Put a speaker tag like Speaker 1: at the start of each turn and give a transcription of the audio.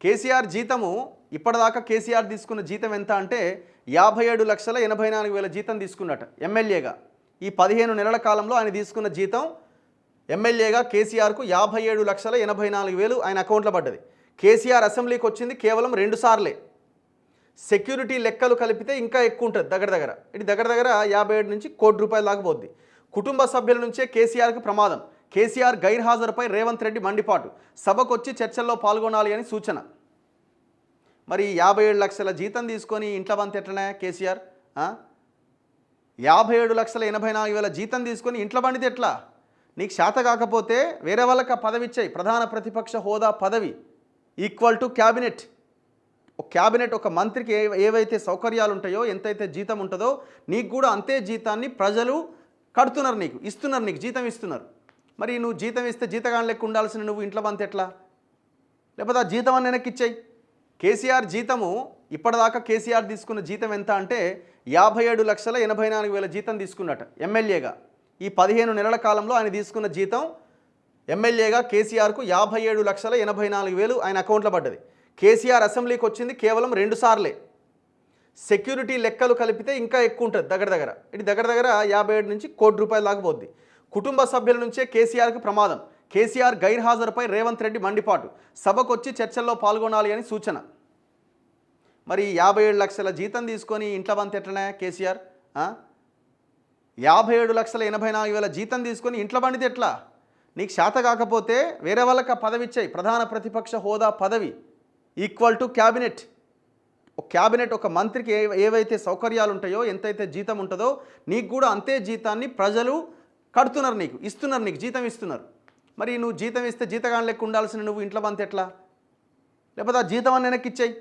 Speaker 1: కేసీఆర్ జీతము ఇప్పటిదాకా కేసీఆర్ తీసుకున్న జీతం ఎంత అంటే 57,84,000 జీతం తీసుకున్నట ఎమ్మెల్యేగా. ఈ 15 నెలల కాలంలో ఆయన తీసుకున్న జీతం ఎమ్మెల్యేగా కేసీఆర్కు 57,84,000 ఆయన అకౌంట్లో పడ్డది. కేసీఆర్ అసెంబ్లీకి వచ్చింది కేవలం 2 సార్లే. సెక్యూరిటీ లెక్కలు కలిపితే ఇంకా ఎక్కువ ఉంటుంది. దగ్గర ఇది దగ్గర 57 నుంచి ₹1 కోటి దాకా పోద్ది. కుటుంబ సభ్యుల నుంచే కేసీఆర్కు ప్రమాదం. కేసీఆర్ గైర్హాజరుపై రేవంత్ రెడ్డి మండిపాటు. సభకు వచ్చి చర్చల్లో పాల్గొనాలి అని సూచన. మరి 57 లక్షల జీతం తీసుకొని ఇంట్లో బంత్ ఎట్లనే కేసీఆర్? 57,84,000 జీతం తీసుకొని ఇంట్లో బండితే ఎట్లా? నీకు శాత కాకపోతే వేరే వాళ్ళకి ఆ పదవి ఇచ్చాయి. ప్రధాన ప్రతిపక్ష హోదా పదవి ఈక్వల్ టు క్యాబినెట్. క్యాబినెట్ ఒక మంత్రికి ఏవైతే సౌకర్యాలు ఉంటాయో, ఎంతైతే జీతం ఉంటుందో నీకు కూడా అంతే జీతాన్ని ప్రజలు కడుతున్నారు, నీకు ఇస్తున్నారు, నీకు జీతం ఇస్తున్నారు. మరి నువ్వు జీతం ఇస్తే జీతగాని లెక్క ఉండాల్సిన నువ్వు ఇంట్లో బంత్ ఎట్లా? లేకపోతే ఆ జీతం అని వెనక్కి ఇచ్చాయి. కేసీఆర్ జీతము ఇప్పటిదాకా కేసీఆర్ తీసుకున్న జీతం ఎంత అంటే 57,84,000 జీతం తీసుకున్నట ఎమ్మెల్యేగా. ఈ 15 నెలల కాలంలో ఆయన తీసుకున్న జీతం ఎమ్మెల్యేగా కేసీఆర్కు 57,84,000 ఆయన అకౌంట్లో పడ్డది. కేసీఆర్ అసెంబ్లీకి వచ్చింది కేవలం 2 సార్లే. సెక్యూరిటీ లెక్కలు కలిపితే ఇంకా ఎక్కువ ఉంటుంది. దగ్గర ఇది దగ్గర 57 నుంచి ₹1 కోటి దాకా పోద్ది. కుటుంబ సభ్యుల నుంచే కేసీఆర్కు ప్రమాదం. కేసీఆర్ గైర్హాజరుపై రేవంత్ రెడ్డి మండిపాటు. సభకు వచ్చి చర్చల్లో పాల్గొనాలి అని సూచన. మరి 57 లక్షల జీతం తీసుకొని ఇంట్లో బంత్ ఎట్లనే కేసీఆర్? 57,84,000 జీతం తీసుకొని ఇంట్లో బండితే ఎట్లా? నీకు శాత కాకపోతే వేరే వాళ్ళకి ఆ పదవి ఇచ్చాయి. ప్రధాన ప్రతిపక్ష హోదా పదవి ఈక్వల్ టు క్యాబినెట్. క్యాబినెట్ ఒక మంత్రికి ఏవైతే సౌకర్యాలు ఉంటాయో, ఎంతైతే జీతం ఉంటుందో నీకు కూడా అంతే జీతాన్ని ప్రజలు కడుతున్నారు, నీకు ఇస్తున్నారు, నీకు జీతం ఇస్తున్నారు. మరి నువ్వు జీతం ఇస్తే జీతగాని లెక్క ఉండాల్సిన నువ్వు ఇంట్లో బంత్ ఎట్లా? లేకపోతే ఆ జీతం అని వెనక్కి ఇచ్చాయి.